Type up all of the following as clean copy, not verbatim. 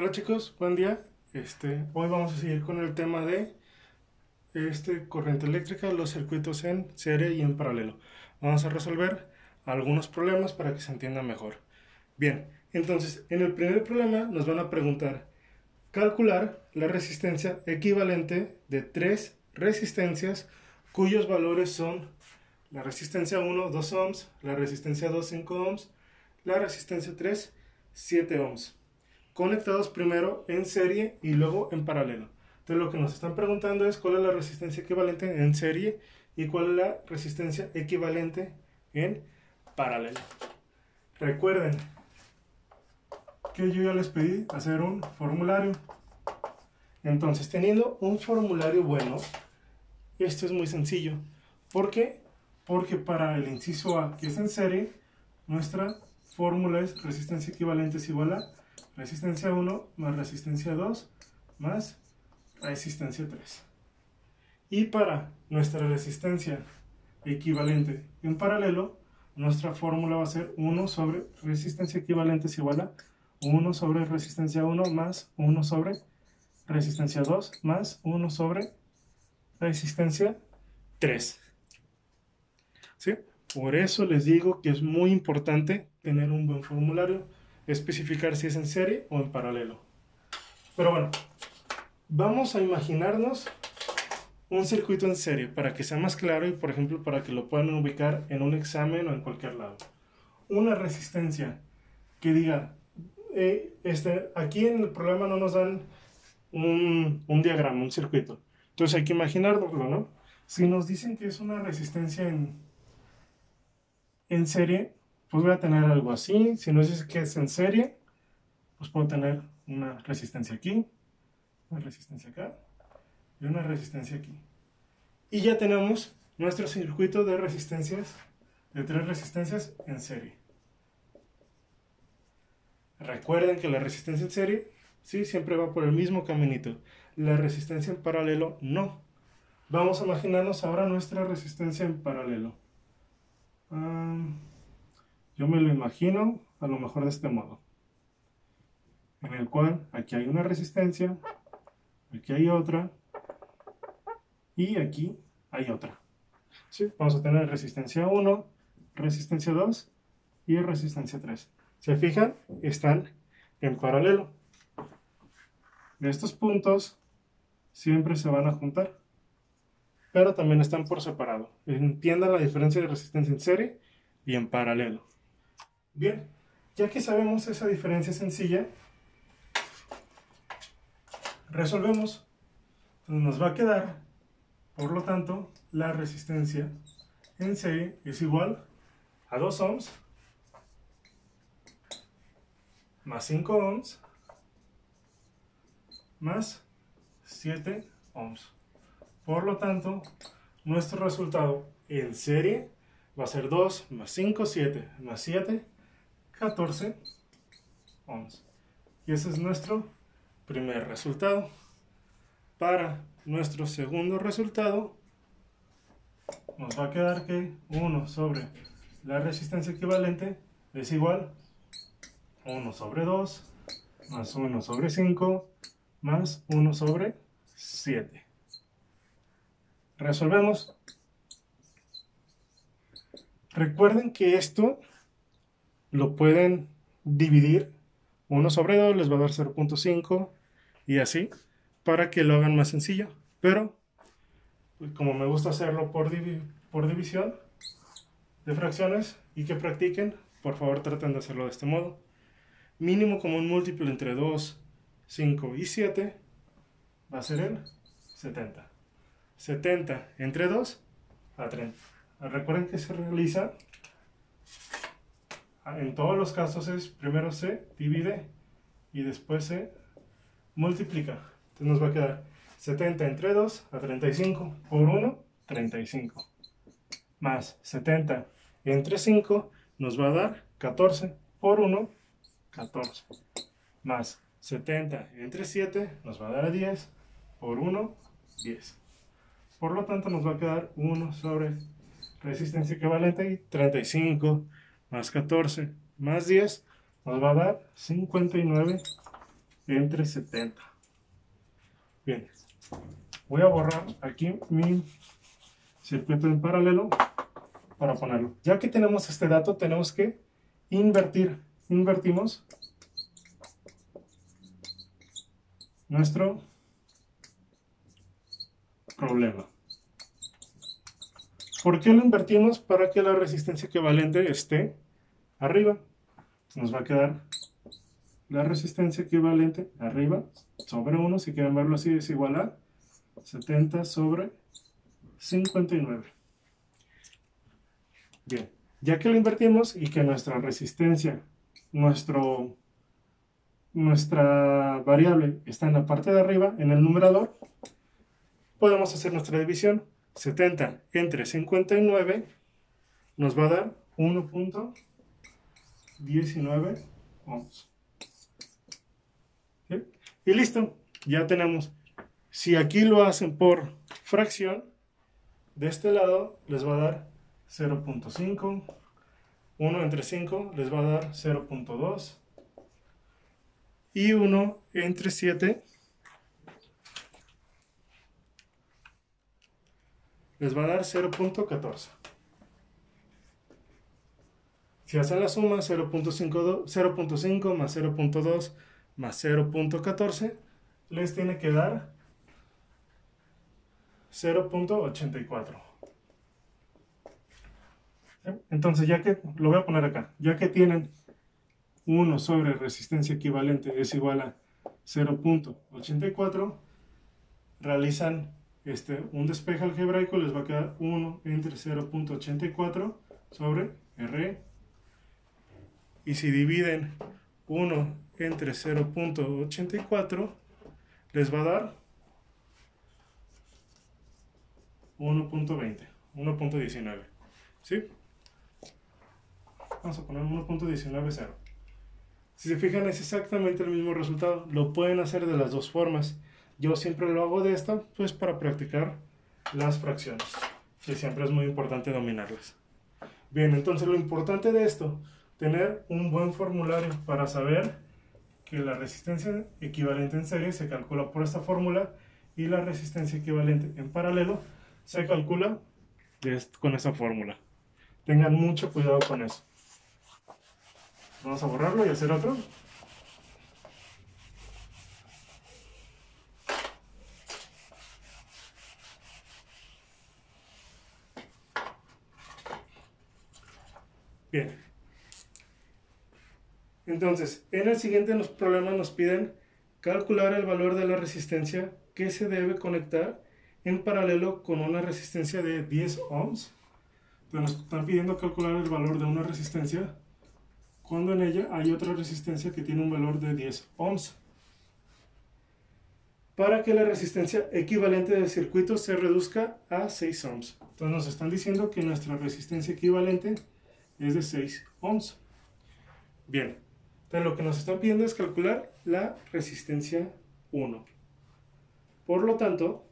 Hola chicos, buen día. Hoy vamos a seguir con el tema de corriente eléctrica, los circuitos en serie y en paralelo. Vamos a resolver algunos problemas para que se entienda mejor. Bien, entonces en el primer problema nos van a preguntar calcular la resistencia equivalente de tres resistencias cuyos valores son la resistencia 1, 2 ohms, la resistencia 2, 5 ohms, la resistencia 3, 7 ohms, conectados primero en serie y luego en paralelo. Entonces lo que nos están preguntando es cuál es la resistencia equivalente en serie y cuál es la resistencia equivalente en paralelo. Recuerden que yo ya les pedí hacer un formulario. Entonces, teniendo un formulario bueno, esto es muy sencillo. ¿Por qué? Porque para el inciso A, que es en serie, nuestra fórmula es resistencia equivalente es igual a resistencia 1 más resistencia 2 más resistencia 3. Y para nuestra resistencia equivalente en paralelo, nuestra fórmula va a ser 1 sobre resistencia equivalente es igual a 1 sobre resistencia 1 más 1 sobre resistencia 2 más 1 sobre resistencia 3. ¿Sí? Por eso les digo que es muy importante tener un buen formulario, especificar si es en serie o en paralelo. Pero bueno, vamos a imaginarnos un circuito en serie para que sea más claro y, por ejemplo, para que lo puedan ubicar en un examen o en cualquier lado. Una resistencia que diga, aquí en el problema no nos dan un diagrama, un circuito. Entonces hay que imaginárnoslo, ¿no? Si nos dicen que es una resistencia en serie, pues voy a tener algo así. Si nos dice que es en serie, pues puedo tener una resistencia aquí, una resistencia acá y una resistencia aquí. Y ya tenemos nuestro circuito de resistencias, de tres resistencias en serie. Recuerden que la resistencia en serie, sí, siempre va por el mismo caminito. La resistencia en paralelo, no. Vamos a imaginarnos ahora nuestra resistencia en paralelo. Yo me lo imagino a lo mejor de este modo, en el cual aquí hay una resistencia, aquí hay otra y aquí hay otra. ¿Sí? Vamos a tener resistencia 1, resistencia 2 y resistencia 3. ¿Se fijan? Están en paralelo. Estos puntos siempre se van a juntar, pero también están por separado. Entiendan la diferencia de resistencia en serie y en paralelo. Bien, ya que sabemos esa diferencia sencilla, resolvemos. Entonces nos va a quedar, por lo tanto, la resistencia en serie es igual a 2 ohms más 5 ohms más 7 ohms. Por lo tanto, nuestro resultado en serie va a ser 2 más 5, 7 más 7, 14 ohms. Y ese es nuestro primer resultado. Para nuestro segundo resultado, nos va a quedar que 1 sobre la resistencia equivalente es igual a 1 sobre 2 más 1 sobre 5 más 1 sobre 7. Resolvemos. Recuerden que esto lo pueden dividir. 1 sobre 2 les va a dar 0.5 y así, para que lo hagan más sencillo. Pero, pues, como me gusta hacerlo por división de fracciones y que practiquen, por favor traten de hacerlo de este modo. Mínimo común múltiplo entre 2, 5 y 7 va a ser el 70. 70 entre 2 a 30. Recuerden que se realiza, en todos los casos es primero se divide y después se multiplica. Entonces nos va a quedar 70 entre 2 a 35 por 1, 35. Más 70 entre 5 nos va a dar 14 por 1, 14. Más 70 entre 7 nos va a dar 10 por 1, 10. Por lo tanto nos va a quedar 1 sobre resistencia equivalente y 35 más 14 más 10 nos va a dar 59 entre 70. Bien, voy a borrar aquí mi circuito en paralelo para ponerlo. Ya que tenemos este dato, tenemos que invertir. Invertimos nuestro problema. ¿Por qué lo invertimos? Para que la resistencia equivalente esté arriba. Nos va a quedar la resistencia equivalente arriba sobre 1, si quieren verlo así, es igual a 70 sobre 59. Bien, ya que lo invertimos y que nuestra resistencia, nuestra variable está en la parte de arriba, en el numerador, podemos hacer nuestra división. 70 entre 59 nos va a dar 1.19 ohms. ¿Sí? Y listo, ya tenemos. Si aquí lo hacen por fracción, de este lado les va a dar 0.5, 1 entre 5 les va a dar 0.2 y 1 entre 7 les va a dar 0.14. Si hacen la suma, 0.5 más 0.2 más 0.14 les tiene que dar 0.84. Entonces, ya que lo voy a poner acá, ya que tienen 1 sobre resistencia equivalente es igual a 0.84, realizan un despeje algebraico, les va a quedar 1 entre 0.84 sobre R. Y si dividen 1 entre 0.84, les va a dar 1.20, 1.19. ¿Sí? Vamos a poner 1.190. Si se fijan, es exactamente el mismo resultado. Lo pueden hacer de las dos formas. Yo siempre lo hago de esta, pues para practicar las fracciones, que siempre es muy importante dominarlas. Bien, entonces lo importante de esto, tener un buen formulario para saber que la resistencia equivalente en serie se calcula por esta fórmula y la resistencia equivalente en paralelo se calcula con esa fórmula. Tengan mucho cuidado con eso. Vamos a borrarlo y hacer otro. Bien. Entonces, en el siguiente problema nos piden calcular el valor de la resistencia que se debe conectar en paralelo con una resistencia de 10 ohms. Entonces nos están pidiendo calcular el valor de una resistencia cuando en ella hay otra resistencia que tiene un valor de 10 ohms. Para que la resistencia equivalente del circuito se reduzca a 6 ohms. Entonces nos están diciendo que nuestra resistencia equivalente es de 6 ohms. Bien, entonces lo que nos están pidiendo es calcular la resistencia 1. Por lo tanto,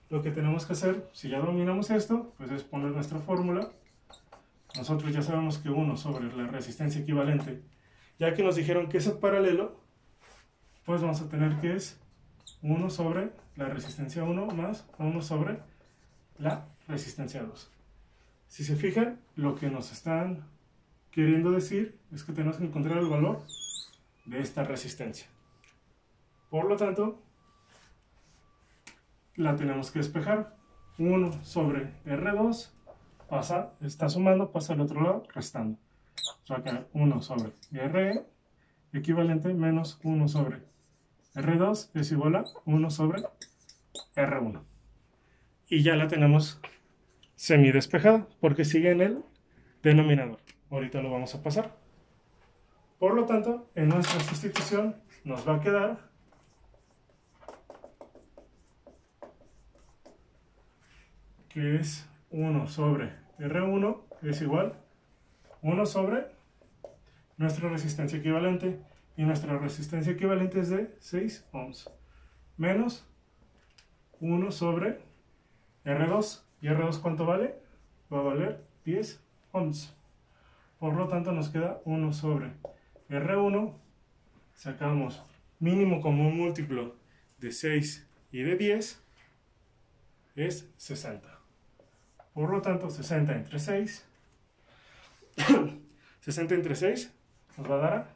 lo que tenemos que hacer, si ya dominamos esto, pues es poner nuestra fórmula. Nosotros ya sabemos que 1 sobre la resistencia equivalente, ya que nos dijeron que es en paralelo, pues vamos a tener que es 1 sobre la resistencia 1 más 1 sobre la resistencia 2. Si se fijan, lo que nos están queriendo decir es que tenemos que encontrar el valor de esta resistencia. Por lo tanto, la tenemos que despejar. 1 sobre R2 está sumando, pasa al otro lado, restando. Va a quedar 1 sobre RE equivalente menos 1 sobre R2 es igual a 1 sobre R1. Y ya la tenemos semidespejada porque sigue en el denominador. Ahorita lo vamos a pasar. Por lo tanto, en nuestra sustitución nos va a quedar que es 1 sobre R1 es igual a 1 sobre nuestra resistencia equivalente, y nuestra resistencia equivalente es de 6 ohms, menos 1 sobre R2, y R2 ¿cuánto vale? Va a valer 10 ohms. Por lo tanto nos queda 1 sobre R1, sacamos mínimo común múltiplo de 6 y de 10 es 60. Por lo tanto, 60 entre 6, 60 entre 6 nos va a dar a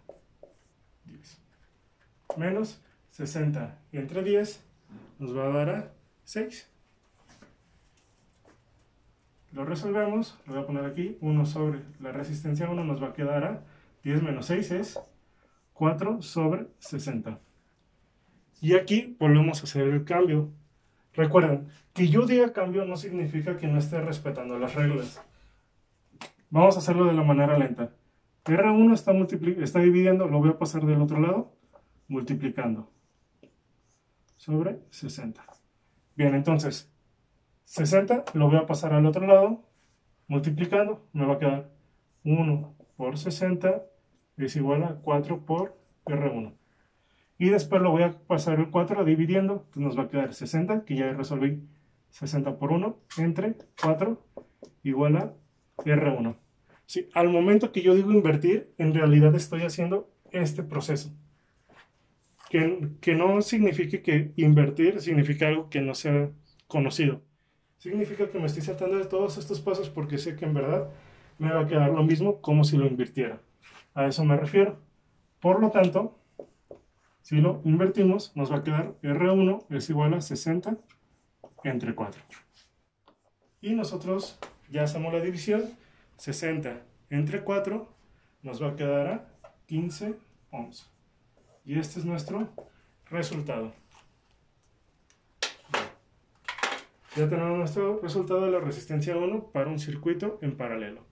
10. Menos 60 entre 10 nos va a dar a 6. Lo resolvemos, lo voy a poner aquí, 1 sobre la resistencia 1 nos va a quedar a 10 menos 6 es 4 sobre 60. Y aquí volvemos a hacer el cambio. Recuerden, que yo diga cambio no significa que no esté respetando las reglas. Vamos a hacerlo de la manera lenta. R1 está dividiendo, lo voy a pasar del otro lado, multiplicando sobre 60. Bien, entonces, 60 lo voy a pasar al otro lado, multiplicando, me va a quedar 1 por 60 es igual a 4 por R1. Y después lo voy a pasar el 4 dividiendo, entonces nos va a quedar 60, que ya resolví 60 por 1, entre 4 igual a R1. Sí, al momento que yo digo invertir, en realidad estoy haciendo este proceso. Que no signifique que invertir significa algo que no sea conocido. Significa que me estoy saltando de todos estos pasos porque sé que en verdad me va a quedar lo mismo como si lo invirtiera. A eso me refiero. Por lo tanto, si lo invertimos, nos va a quedar R1 es igual a 60 entre 4. Y nosotros ya hacemos la división. 60 entre 4 nos va a quedar a 15 ohms. Y este es nuestro resultado. Ya tenemos nuestro resultado de la resistencia 1 para un circuito en paralelo.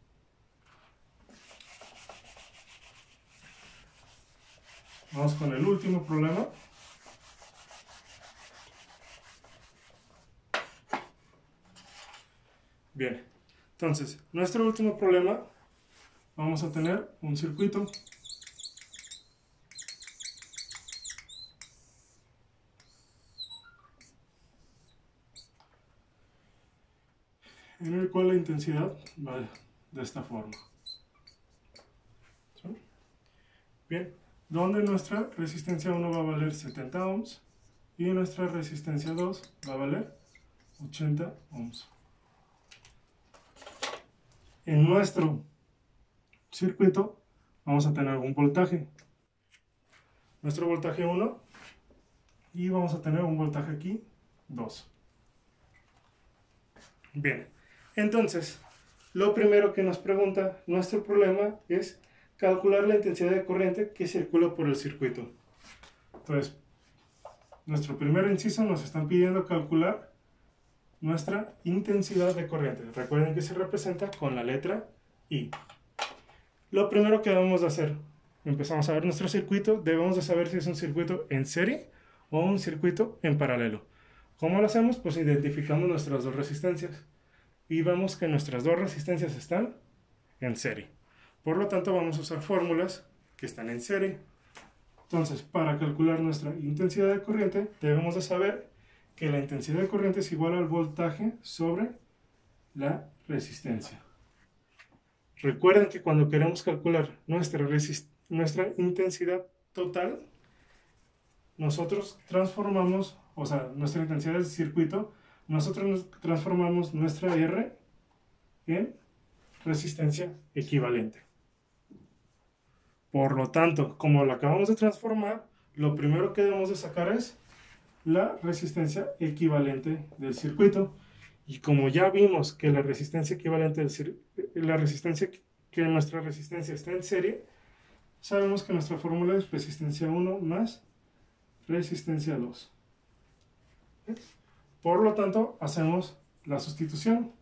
Vamos con el último problema. Bien, entonces, nuestro último problema, vamos a tener un circuito en el cual la intensidad va de esta forma. ¿Sí? Bien, donde nuestra resistencia 1 va a valer 70 ohms y nuestra resistencia 2 va a valer 80 ohms. En nuestro circuito vamos a tener un voltaje. Nuestro voltaje 1 y vamos a tener un voltaje aquí 2. Bien, entonces, lo primero que nos pregunta nuestro problema es calcular la intensidad de corriente que circula por el circuito. Entonces, nuestro primer inciso nos están pidiendo calcular nuestra intensidad de corriente. Recuerden que se representa con la letra I. Lo primero que debemos de hacer, empezamos a ver nuestro circuito, debemos de saber si es un circuito en serie o un circuito en paralelo. ¿Cómo lo hacemos? Pues identificamos nuestras dos resistencias y vemos que nuestras dos resistencias están en serie. Por lo tanto, vamos a usar fórmulas que están en serie. Entonces, para calcular nuestra intensidad de corriente, debemos de saber que la intensidad de corriente es igual al voltaje sobre la resistencia. Recuerden que cuando queremos calcular nuestra intensidad total, nosotros transformamos, o sea, nuestra intensidad del circuito, nosotros transformamos nuestra R en resistencia equivalente. Por lo tanto, como la acabamos de transformar, lo primero que debemos de sacar es la resistencia equivalente del circuito. Y como ya vimos que la resistencia equivalente que nuestra resistencia está en serie, sabemos que nuestra fórmula es resistencia 1 más resistencia 2. Por lo tanto, hacemos la sustitución.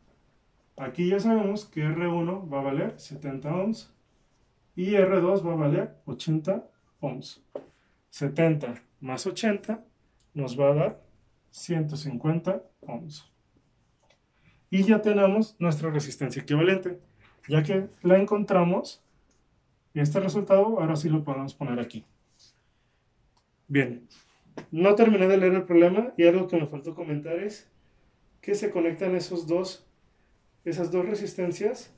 Aquí ya sabemos que R1 va a valer 70 ohms y R2 va a valer 80 ohms. 70 más 80 nos va a dar 150 ohms. Y ya tenemos nuestra resistencia equivalente. Ya que la encontramos, este resultado ahora sí lo podemos poner aquí. Bien, no terminé de leer el problema y algo que me faltó comentar es que se conectan esas dos resistencias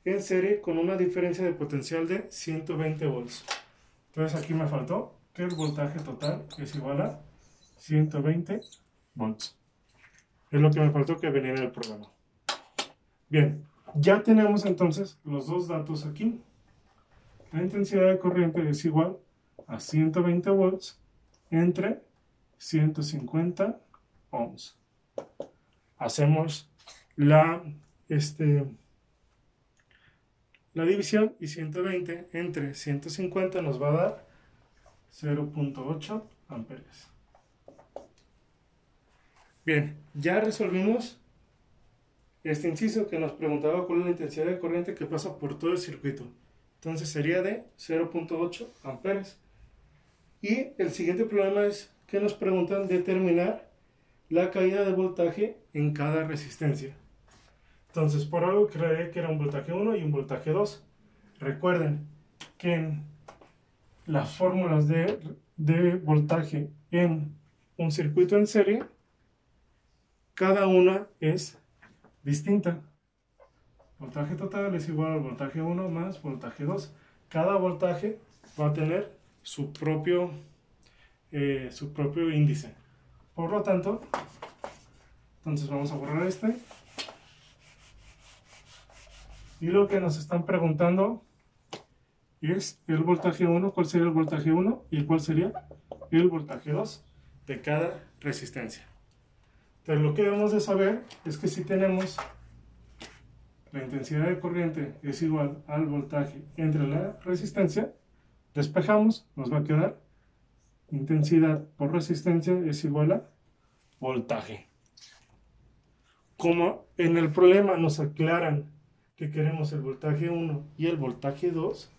en serie con una diferencia de potencial de 120 volts. Entonces aquí me faltó que el voltaje total es igual a 120 volts. Es lo que me faltó que venía en el programa. Bien, ya tenemos entonces los dos datos aquí. La intensidad de corriente es igual a 120 volts entre 150 ohms. Hacemos la división y 120 entre 150 nos va a dar 0.8 amperes. Bien, ya resolvimos este inciso que nos preguntaba cuál es la intensidad de corriente que pasa por todo el circuito. Entonces sería de 0.8 amperes. Y el siguiente problema es que nos preguntan determinar la caída de voltaje en cada resistencia. Entonces, por algo creé que era un voltaje 1 y un voltaje 2. Recuerden que en las fórmulas de voltaje en un circuito en serie, cada una es distinta. Voltaje total es igual al voltaje 1 más voltaje 2. Cada voltaje va a tener su propio índice. Por lo tanto, entonces vamos a borrar este. Y lo que nos están preguntando es el voltaje 1, cuál sería el voltaje 1 y cuál sería el voltaje 2 de cada resistencia. Entonces lo que debemos de saber es que si tenemos la intensidad de corriente es igual al voltaje entre la resistencia, despejamos, nos va a quedar intensidad por resistencia es igual a voltaje. Como en el problema nos aclaran que queremos el voltaje 1 y el voltaje 2,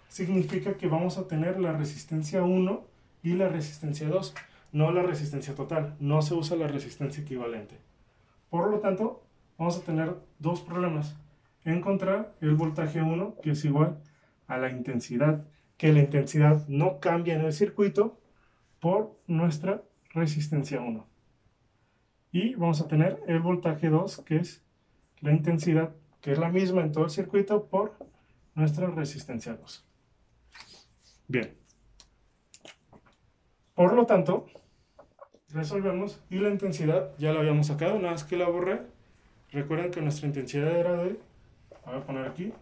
significa que vamos a tener la resistencia 1 y la resistencia 2, no la resistencia total, no se usa la resistencia equivalente. Por lo tanto, vamos a tener dos problemas. Encontrar el voltaje 1, que es igual a la intensidad, que la intensidad no cambia en el circuito por nuestra resistencia 1. Y vamos a tener el voltaje 2, que es la intensidad, que es la misma en todo el circuito por nuestra resistencia 2. Bien. Por lo tanto, resolvemos y la intensidad ya la habíamos sacado, nada más que la borré. Recuerden que nuestra intensidad era de, voy a poner aquí,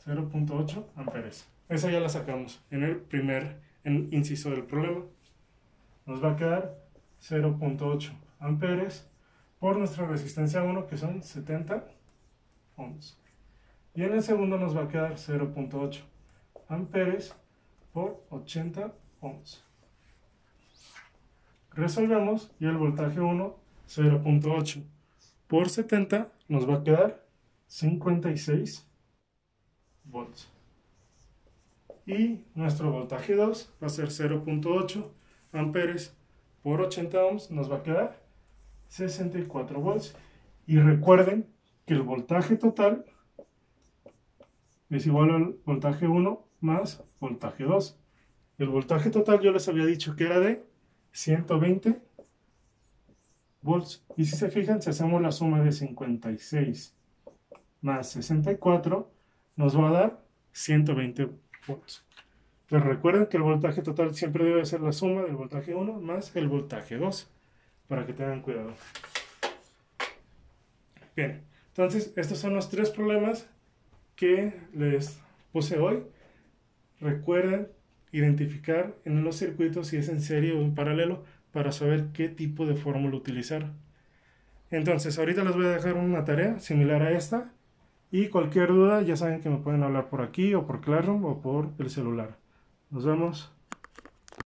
0.8 amperes. Esa ya la sacamos en el primer inciso del problema. Nos va a quedar 0.8 amperes por nuestra resistencia 1, que son 70 ohms. Y en el segundo nos va a quedar 0.8 amperes por 80 ohms. Resolvemos y el voltaje 1, 0.8 por 70, nos va a quedar 56 volts. Y nuestro voltaje 2 va a ser 0.8 amperes por 80 ohms, nos va a quedar 64 volts. Y recuerden que el voltaje total es igual al voltaje 1 más voltaje 2. El voltaje total yo les había dicho que era de 120 volts. Y si se fijan, si hacemos la suma de 56 más 64, nos va a dar 120 volts. Pero recuerden que el voltaje total siempre debe ser la suma del voltaje 1 más el voltaje 2, para que tengan cuidado. Bien, entonces estos son los tres problemas que les puse hoy. Recuerden identificar en los circuitos si es en serie o en paralelo para saber qué tipo de fórmula utilizar. Entonces ahorita les voy a dejar una tarea similar a esta y cualquier duda ya saben que me pueden hablar por aquí o por Classroom o por el celular. Nos vemos.